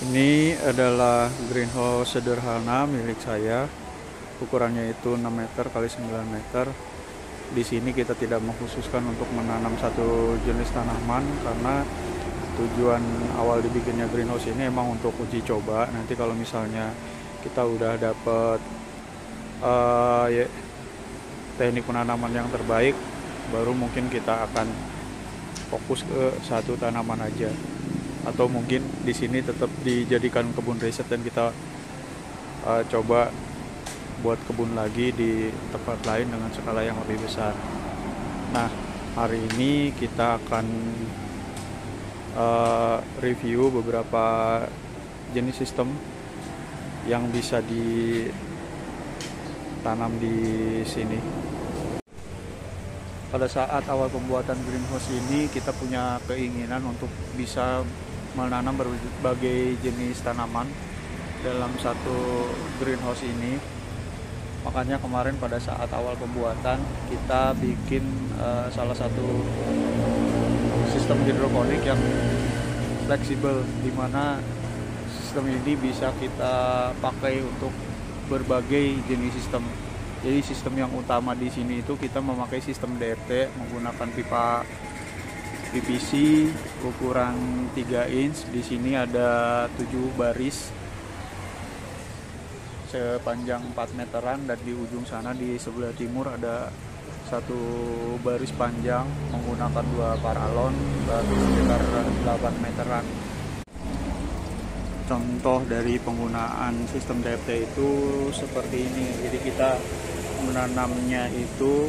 Ini adalah greenhouse sederhana milik saya. Ukurannya itu 6 meter kali 9 meter. Di sini kita tidak mengkhususkan untuk menanam satu jenis tanaman karena tujuan awal dibikinnya greenhouse ini emang untuk uji coba. Nanti kalau misalnya kita udah dapet teknik penanaman yang terbaik, baru mungkin kita akan fokus ke satu tanaman aja. Atau mungkin di sini tetap dijadikan kebun riset dan kita coba buat kebun lagi di tempat lain dengan skala yang lebih besar. Nah, hari ini kita akan review beberapa jenis sistem yang bisa ditanam di sini. Pada saat awal pembuatan greenhouse ini, kita punya keinginan untuk bisa menanam berbagai jenis tanaman dalam satu greenhouse ini. Makanya kemarin pada saat awal pembuatan kita bikin salah satu sistem hidroponik yang fleksibel, di mana sistem ini bisa kita pakai untuk berbagai jenis sistem. Jadi sistem yang utama di sini itu kita memakai sistem DFT menggunakan pipa PVC ukuran 3 inch. Di sini ada 7 baris sepanjang 4 meteran, dan di ujung sana di sebelah timur ada satu baris panjang menggunakan 2 paralon baru sekitar 8 meteran. Contoh dari penggunaan sistem DFT itu seperti ini. Jadi kita menanamnya itu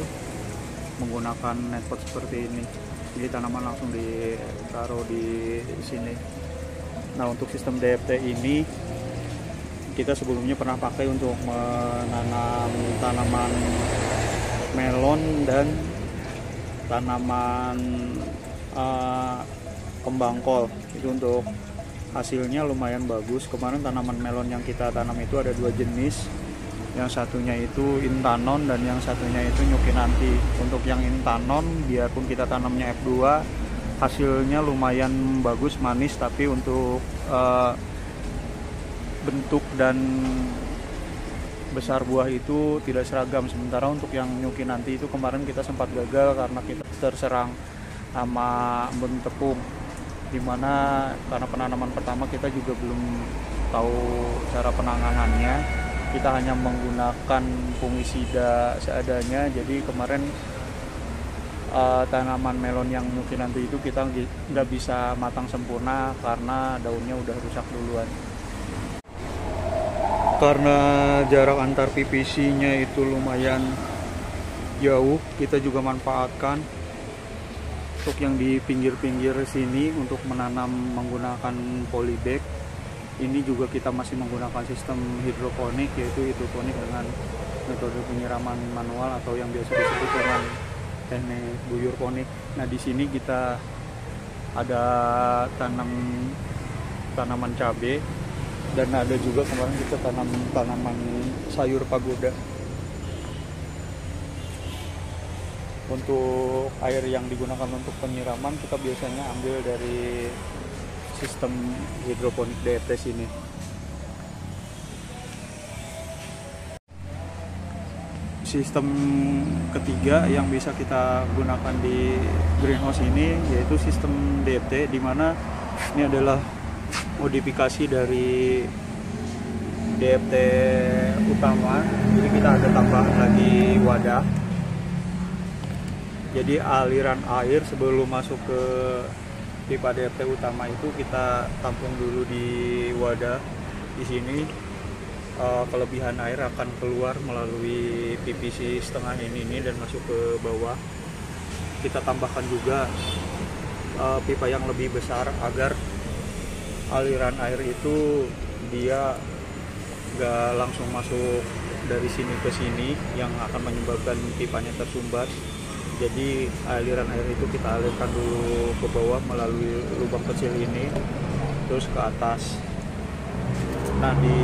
menggunakan netpot seperti ini. Jadi tanaman langsung ditaruh di sini. Nah, untuk sistem DFT ini kita sebelumnya pernah pakai untuk menanam tanaman melon dan tanaman kembang kol. Itu untuk hasilnya lumayan bagus. Kemarin tanaman melon yang kita tanam itu ada 2 jenis. Yang satunya itu Intanon dan yang satunya itu Nyukinanti. Untuk yang Intanon, biarpun kita tanamnya F2, hasilnya lumayan bagus, manis, tapi untuk bentuk dan besar buah itu tidak seragam. Sementara untuk yang Nyukinanti itu kemarin kita sempat gagal karena kita terserang sama embun tepung, dimana karena penanaman pertama kita juga belum tahu cara penanganannya. Kita hanya menggunakan fungisida seadanya. Jadi kemarin tanaman melon yang mungkin nanti itu kita nggak bisa matang sempurna karena daunnya udah rusak duluan. Karena jarak antar PVC-nya itu lumayan jauh, kita juga manfaatkan untuk yang di pinggir-pinggir sini untuk menanam menggunakan polybag. Ini juga kita masih menggunakan sistem hidroponik, yaitu hidroponik dengan metode penyiraman manual atau yang biasa disebut dengan teknik buyur ponik. Nah, di sini kita ada tanaman cabai, dan ada juga kemarin kita tanam tanaman sayur pagoda. Untuk air yang digunakan untuk penyiraman kita biasanya ambil dari sistem hidroponik DFT ini. Sistem ketiga yang bisa kita gunakan di greenhouse ini yaitu sistem DFT, di mana ini adalah modifikasi dari DFT utama. Jadi kita ada tambahan lagi wadah. Jadi aliran air sebelum masuk ke pipa DFT utama itu kita tampung dulu di wadah. Di sini kelebihan air akan keluar melalui PVC setengah ini dan masuk ke bawah. Kita tambahkan juga pipa yang lebih besar agar aliran air itu dia gak langsung masuk dari sini ke sini yang akan menyebabkan pipanya tersumbat. Jadi aliran air itu kita alirkan dulu ke bawah melalui lubang kecil ini terus ke atas. Nah, di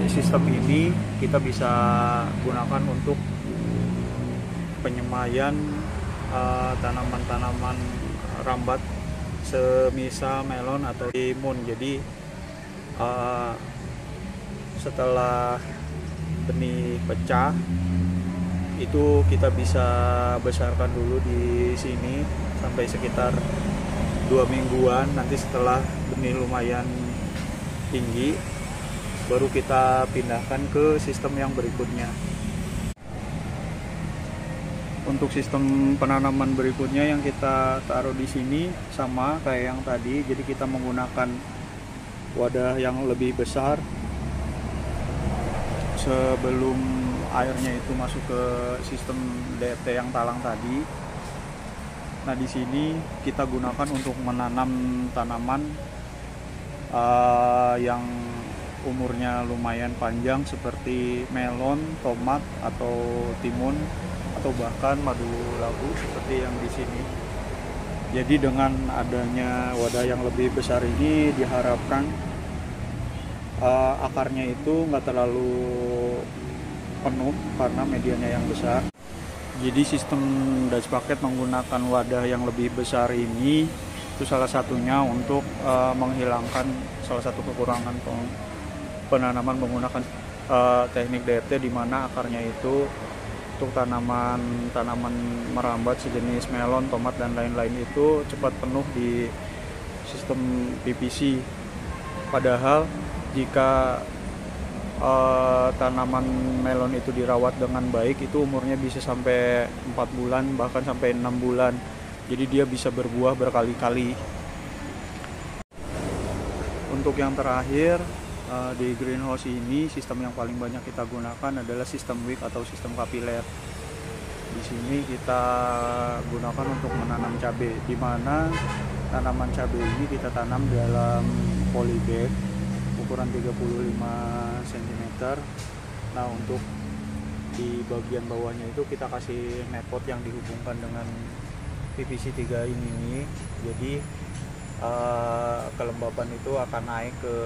sistem ini kita bisa gunakan untuk penyemaian tanaman-tanaman rambat semisal melon atau timun. Jadi Uh, Setelah benih pecah itu kita bisa besarkan dulu di sini sampai sekitar 2 mingguan. Nanti setelah benih lumayan tinggi baru kita pindahkan ke sistem yang berikutnya. Untuk sistem penanaman berikutnya yang kita taruh di sini sama kayak yang tadi, jadi kita menggunakan wadah yang lebih besar sebelum airnya itu masuk ke sistem DFT yang talang tadi. Nah, di sini kita gunakan untuk menanam tanaman yang umurnya lumayan panjang seperti melon, tomat, atau timun, atau bahkan madu labu seperti yang di sini. Jadi dengan adanya wadah yang lebih besar ini diharapkan akarnya itu nggak terlalu penuh karena medianya yang besar. Jadi sistem Dutch Bucket menggunakan wadah yang lebih besar ini itu salah satunya untuk menghilangkan salah satu kekurangan penanaman menggunakan teknik DFT, di mana akarnya itu untuk tanaman merambat sejenis melon, tomat, dan lain-lain itu cepat penuh di sistem PVC. Padahal jika tanaman melon itu dirawat dengan baik, itu umurnya bisa sampai 4 bulan, bahkan sampai 6 bulan. Jadi dia bisa berbuah berkali-kali. Untuk yang terakhir, di greenhouse ini sistem yang paling banyak kita gunakan adalah sistem wick atau sistem kapiler. Di sini kita gunakan untuk menanam cabai, di mana tanaman cabai ini kita tanam dalam polybag ukuran 35 cm. Nah, untuk di bagian bawahnya itu kita kasih netpot yang dihubungkan dengan PVC 3 ini. Jadi kelembapan itu akan naik ke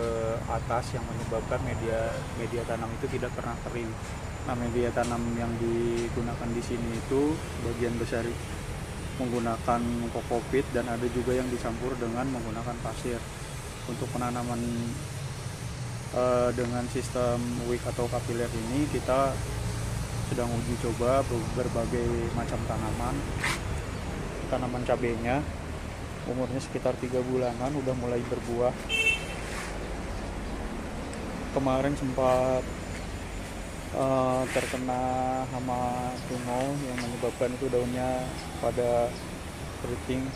atas yang menyebabkan media tanam itu tidak pernah kering. Nah, media tanam yang digunakan di sini itu bagian besar menggunakan kokopit, dan ada juga yang dicampur dengan menggunakan pasir. Untuk penanaman dengan sistem wick atau kapiler ini kita sedang uji coba berbagai macam tanaman cabenya. Umurnya sekitar 3 bulanan, udah mulai berbuah. Kemarin sempat terkena hama tungau yang menyebabkan itu daunnya pada keriting.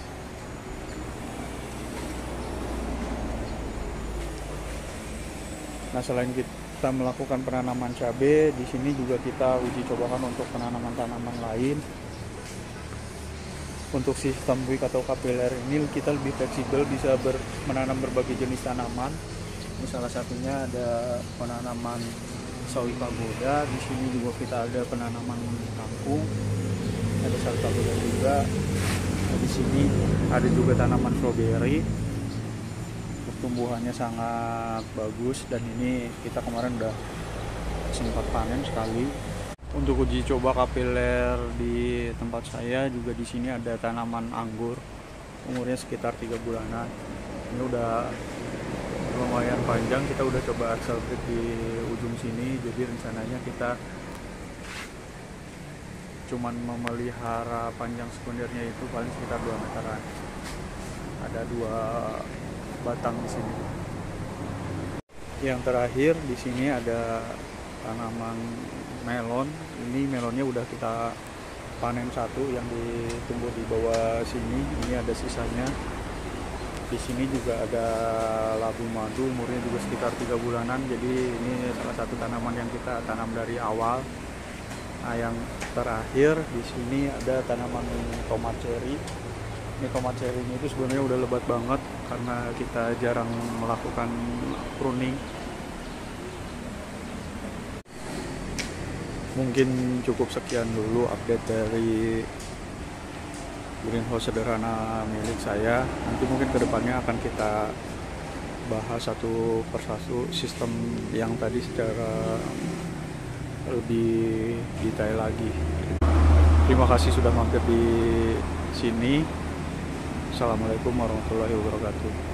Nah, selain kita melakukan penanaman cabai, di sini juga kita uji cobakan untuk penanaman tanaman lain. Untuk sistem wick atau kapiler ini kita lebih fleksibel, bisa menanam berbagai jenis tanaman. Ini salah satunya ada penanaman sawi pagoda. Di sini juga kita ada penanaman kangkung, ada sawi pagoda juga. Nah, di sini ada juga tanaman strawberry. Pertumbuhannya sangat bagus, dan ini kita kemarin udah sempat panen sekali. Untuk uji coba kapiler di tempat saya juga, di sini ada tanaman anggur, umurnya sekitar 3 bulanan. Ini udah lumayan panjang, kita udah coba axle break di ujung sini. Jadi rencananya kita cuman memelihara panjang sekundernya itu paling sekitar 2 meteran. Ada 2 batang di sini. Yang terakhir di sini ada tanaman melon. Ini melonnya udah kita panen satu yang ditumbuh di bawah sini. Ini ada sisanya. Di sini juga ada labu madu, umurnya juga sekitar 3 bulanan. Jadi ini salah satu tanaman yang kita tanam dari awal. Nah, yang terakhir di sini ada tanaman tomat cherry. Ini tomat cherry ini itu sebenarnya udah lebat banget karena kita jarang melakukan pruning. Mungkin cukup sekian dulu update dari greenhouse sederhana milik saya. Nanti mungkin kedepannya akan kita bahas satu persatu sistem yang tadi secara lebih detail lagi. Terima kasih sudah mampir di sini. Assalamualaikum warahmatullahi wabarakatuh.